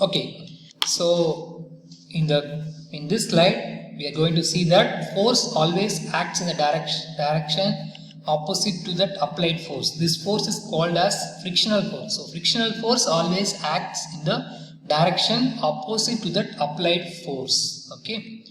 Okay, so in this slide we are going to see that force always acts in the direction opposite to that applied force. This force is called as frictional force. So frictional force always acts in the direction opposite to that applied force. Okay.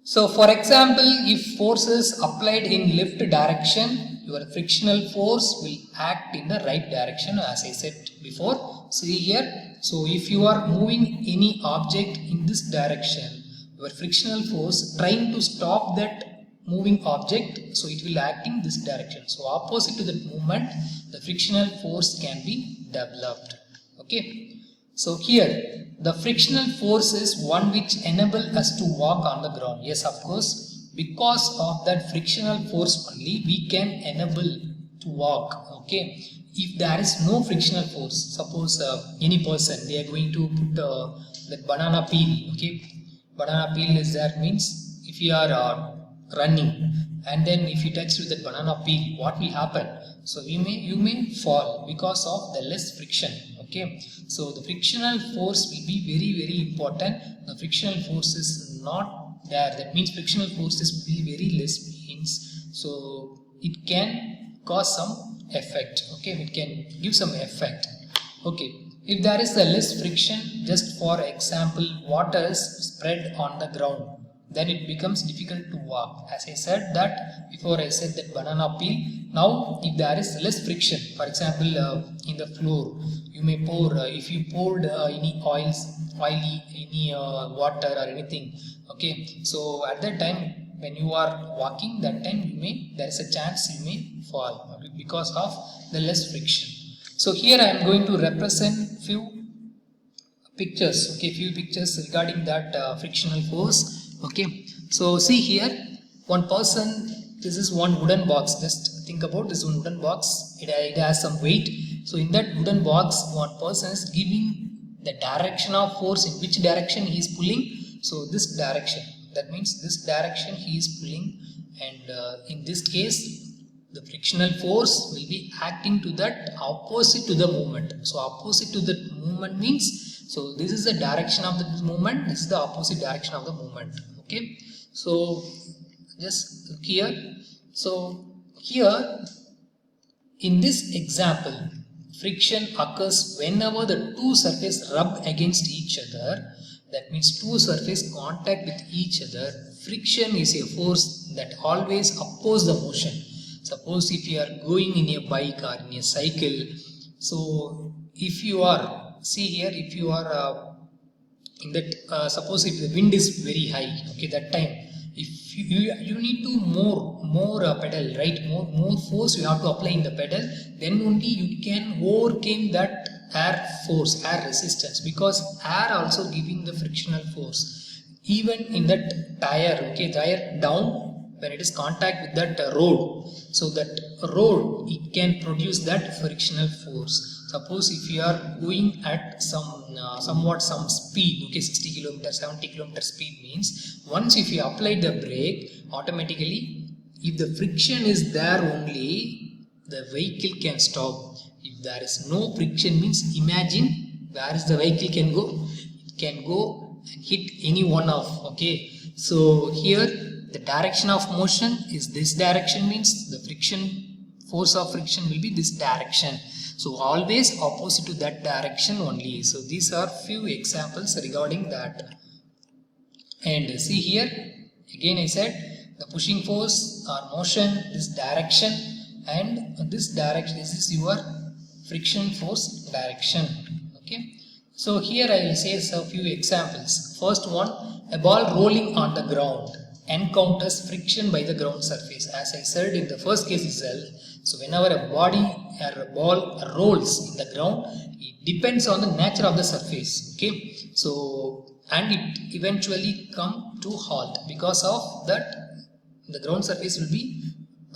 So for example, if force is applied in left direction, your frictional force will act in the right direction, as I said before. See here, so if you are moving any object in this direction, your frictional force trying to stop that moving object, so it will act in this direction. So opposite to that movement, the frictional force can be developed. Okay. So here the frictional force is one which enables us to walk on the ground. Yes, of course, because of that frictional force only we can enable to walk. Okay. If there is no frictional force, suppose any person, they are going to put that banana peel. Okay. Banana peel is there, means if you are running and then if you touch with that banana peel, what will happen? So you may fall because of the less friction. Okay, so the frictional force will be very important. The frictional force is not there, that means frictional forces will be very less, means so it can cause some effect. Okay, it can give some effect. Okay, if there is a less friction, just for example water is spread on the ground, then it becomes difficult to walk. As I said that before, I said that banana peel. Now if there is less friction, for example in the floor, you may pour, if you poured any any water or anything. Okay, so at that time when you are walking, that time there is a chance you may fall, okay, because of the less friction. So here I am going to represent few pictures, okay, few pictures regarding that frictional force. Okay, so see here, one person, this is one wooden box. Just think about this one wooden box. It has some weight. So in that wooden box, one person is giving the direction of force, in which direction he is pulling. So this direction, that means this direction he is pulling, and in this case the frictional force will be acting to that opposite to the movement. So opposite to the movement means, so this is the direction of the movement, this is the opposite direction of the movement. Okay, so just look here. So here in this example, friction occurs whenever the two surfaces rub against each other. That means two surfaces contact with each other. Friction is a force that always opposes the motion. Suppose if you are going in a bike or in a cycle, so if you are, see here, if you are in that, suppose if the wind is very high, okay, that time if you need to more pedal, right, more force you have to apply in the pedal, then only you can overcome that air force, air resistance, because air also giving the frictional force. Even in that tire, okay, tire down, when it is contact with that road, so that road, it can produce that frictional force. Suppose if you are going at somewhat some speed, okay, 60 km, 70 km speed, means once if you apply the brake, automatically if the friction is there only, the vehicle can stop. If there is no friction, means imagine where is the vehicle can go? It can go and hit any one of, okay. So here the direction of motion is this direction, means the friction, force of friction will be this direction. So always opposite to that direction only. So these are few examples regarding that. And see here, again I said the pushing force or motion, this direction, and this direction, this is your friction force direction. Okay. So here I will say a few examples. First one, a ball rolling on the ground encounters friction by the ground surface. As I said in the first case itself, so whenever a body or a ball rolls in the ground, it depends on the nature of the surface. Okay, so and it eventually come to halt because of that the ground surface will be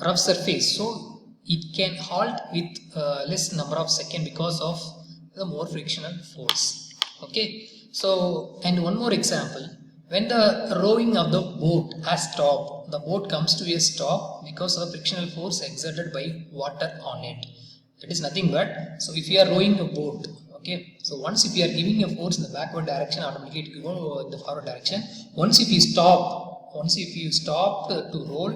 rough surface, so it can halt with less number of seconds because of the more frictional force. Okay, so and one more example, when the rowing of the boat has stopped, the boat comes to a stop because of the frictional force exerted by water on it. It is nothing but, so if you are rowing a boat, Okay, so once if you are giving a force in the backward direction, automatically it will go in the forward direction. Once if you stop to roll,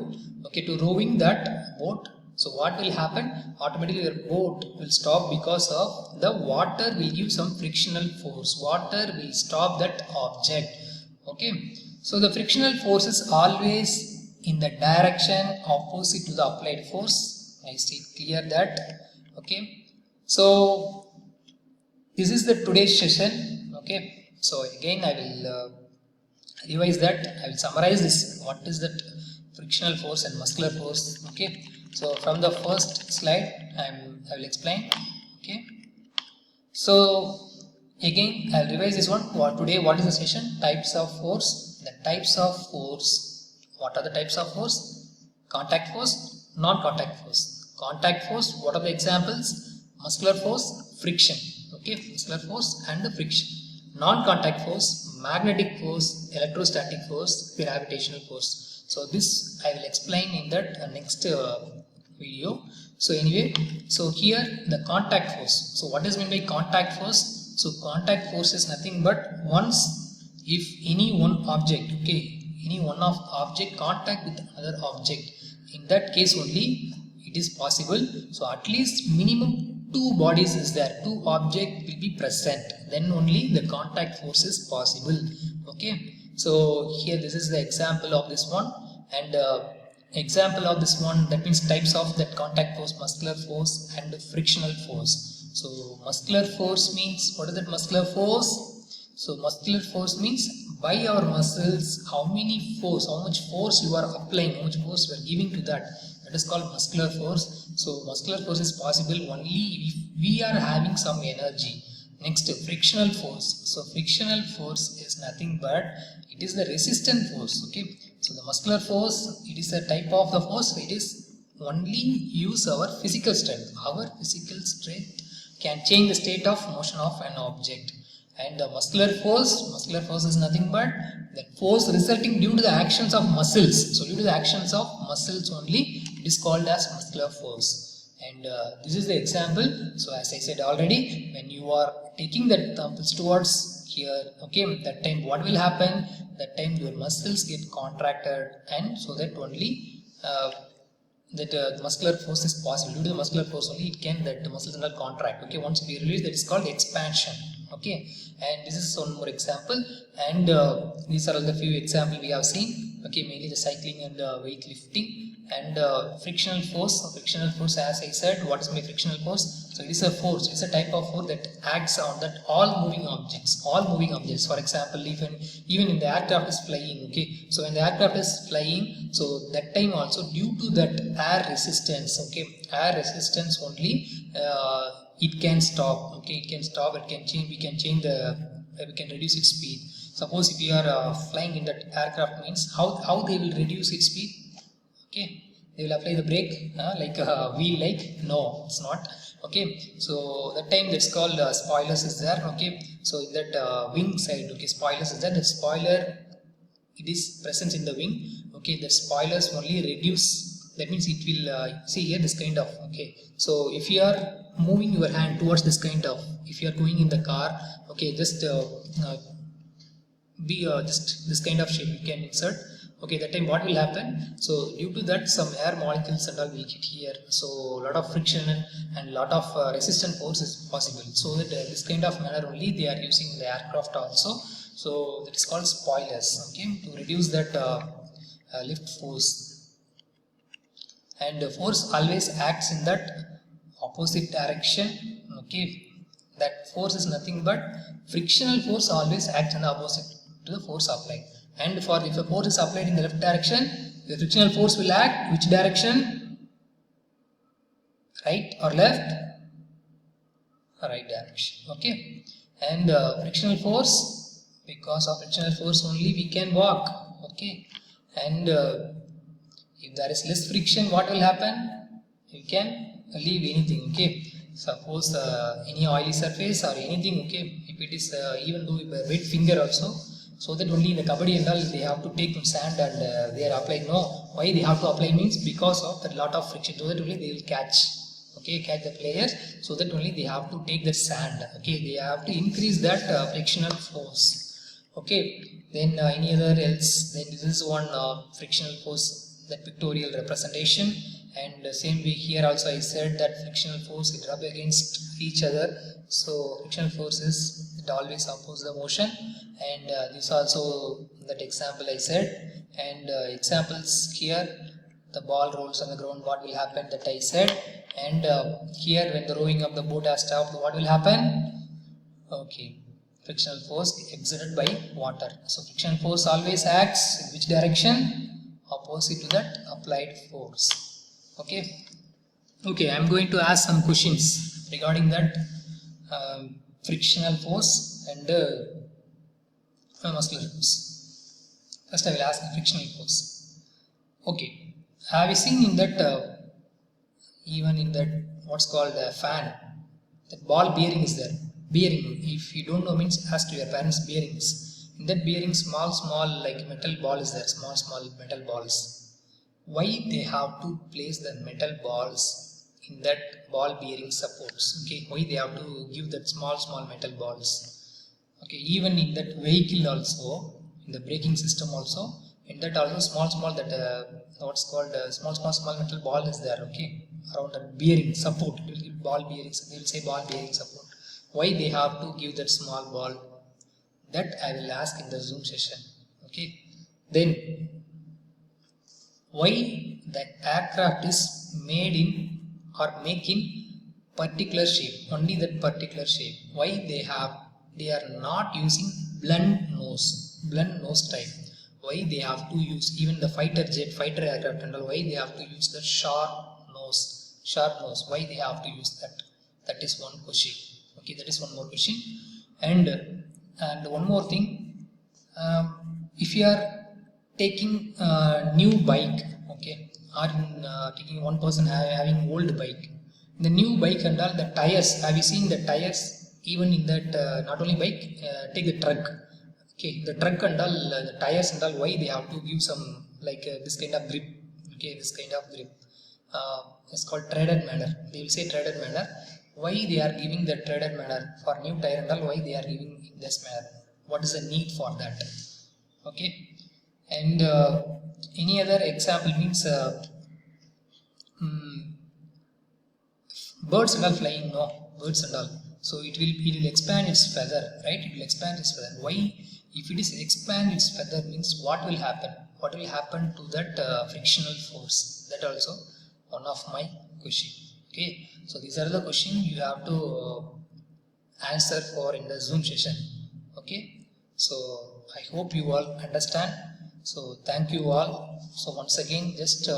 okay, to rowing that boat, so what will happen? Automatically your boat will stop because of the water will give some frictional force. Water will stop that object. Okay, so the frictional force is always in the direction opposite to the applied force. I see clear that. Okay, so this is the today's session. Okay, so again I will revise that. I will summarize this. What is that frictional force and muscular force? Okay, so from the first slide I will explain. Okay, so again I will revise this one. Today what is the session? Types of force. The types of force. What are the types of force? Contact force, non-contact force. Contact force, what are the examples? Muscular force, friction. Okay, muscular force and the friction. Non-contact force, magnetic force, electrostatic force, gravitational force. So this I will explain in that next video. So anyway, so here the contact force. So what is meant by contact force? So contact force is nothing but once if any one object, okay, any one of object contact with another object, in that case only it is possible. So at least minimum two bodies is there, two object will be present, then only the contact force is possible. Okay, so here this is the example of this one, and example of this one, that means types of that contact force, muscular force and frictional force. So muscular force means, what is that muscular force? So muscular force means by our muscles how much force you are applying, how much force you are giving to that is called muscular force. So muscular force is possible only if we are having some energy. Next, frictional force. So frictional force is nothing but it is the resistant force. Okay, so the muscular force, it is a type of the force. It is only use our physical strength. Our physical strength can change the state of motion of an object. And the muscular force is nothing but that force resulting due to the actions of muscles. So due to the actions of muscles only, it is called as muscular force. And this is the example. So as I said already, when you are taking that thumbs towards here, okay, that time what will happen? That time your muscles get contracted, and so that only that muscular force is possible. Due to the muscular force only it can, that the muscles will contract. Okay, once we release, that is called expansion. Okay, and this is one more example, and these are all the few examples we have seen. Okay, mainly the cycling and weightlifting. And frictional force. Frictional force, as I said, what is my frictional force? So it is a force, it is a type of force that acts on that all moving objects. For example, even in the aircraft is flying. Okay, so when the aircraft is flying, so that time also due to that air resistance, okay, air resistance only, it can stop. Okay, it can stop. It can change. We can reduce its speed. Suppose if you are flying in that aircraft, means how they will reduce its speed? Okay, they will apply the brake like a wheel, like, no, it's not. Okay, so that time that's called spoilers is there. Okay, so that wing side, okay, spoilers is there. The spoiler, it is present in the wing. Okay, the spoilers only reduce, that means it will see here this kind of. Okay, so if you are moving your hand towards this kind of, if you are going in the car, okay, just just this kind of shape you can insert. Okay, that time what will happen? So due to that, some air molecules and all will get here. So a lot of friction and lot of resistant force is possible. So that this kind of manner only they are using in the aircraft also. So that is called spoilers. Okay, to reduce that lift force. And force always acts in that opposite direction. Okay, that force is nothing but frictional force always acts in the opposite to the force applied. And if a force is applied in the left direction, the frictional force will act which direction? Right or left? Right direction. Okay. And frictional force, because of frictional force only we can walk. Okay. And if there is less friction, what will happen? You can leave anything. Okay. Suppose any oily surface or anything. Okay. If it is even though with a wet finger also. So that only in the kabaddi and all they have to take some sand and they are applying. No, why they have to apply means because of that lot of friction. So that only they will catch. okay, catch the players, so that only they have to take the sand, okay, they have to increase that frictional force, okay. Then any other else, then this is one frictional force, that pictorial representation. And same way here also I said that frictional force it rub against each other, so frictional force is it always oppose the motion. And this also that example I said. And examples here, the ball rolls on the ground, what will happen, that I said. And here when the rowing of the boat has stopped, what will happen? Okay, frictional force exerted by water. So frictional force always acts in which direction? Opposite to that applied force. Okay. Okay, I am going to ask some questions regarding that frictional force and muscular force. First I will ask the frictional force. Okay, have you seen in that even in that what's called a fan, that ball bearing is there. Bearing, if you don't know, means ask to your parents bearings. In that bearing, small like metal ball is there, small metal balls. Why they have to place the metal balls in that ball bearing supports? Okay, why they have to give that small metal balls? Okay, even in that vehicle also, in the braking system also, in that also small that what's called small metal ball is there. Okay, around that bearing support, it will give ball bearings. They will say ball bearing support. Why they have to give that small ball? That I will ask in the Zoom session. Okay, then why the aircraft is made in or make in particular shape, only that particular shape? Why they are not using blunt nose type? Why they have to use, even the fighter aircraft and all, why they have to use the sharp nose? Why they have to use that? That is one question. Okay, that is one more question. And one more thing, if you are taking a new bike, okay, or taking one person having old bike, the new bike and all, the tires, have you seen the tires? Even in that not only bike, take the truck, okay, the truck and all, the tires and all, why they have to give some like this kind of grip? Okay, this kind of grip, it's called threaded manner. They will say threaded manner. Why they are giving the threaded manner for new tire and all? Why they are giving in this manner? What is the need for that? Okay. And any other example means birds and all flying, no, birds and all. So it will expand its feather, right? It will expand its feather. Why? If it is expand its feather means what will happen? What will happen to that frictional force? That also one of my question. Okay. So these are the questions you have to answer for in the Zoom session. Okay. So I hope you all understand. So thank you all. So once again, just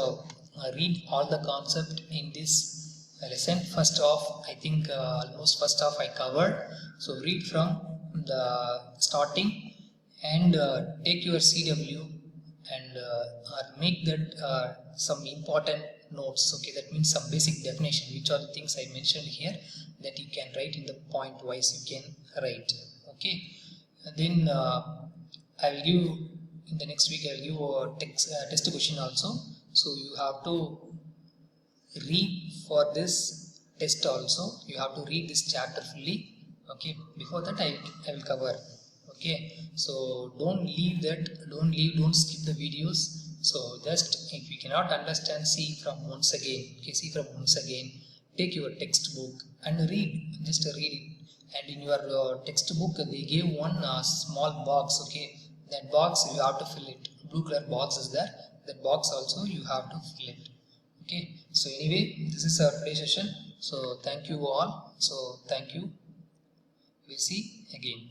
read all the concept in this lesson. First off, I think almost first half I covered. So read from the starting and take your CW and make that some important notes. Okay, that means some basic definition, which are the things I mentioned here that you can write in the point wise. You can write. Okay, and then I will give in the next week. I will give a test question also. So you have to read for this test also. You have to read this chapter fully. Okay, before that I will cover. Okay, so don't skip the videos. So just if you cannot understand, see from once again. Okay, see from once again. Take your textbook and read. Just read it. And in your textbook they gave one small box. Okay, that box you have to fill it. Blue color box is there. That box also you have to fill it. Okay, so anyway, this is our today's session. So thank you all. So thank you. We'll see again.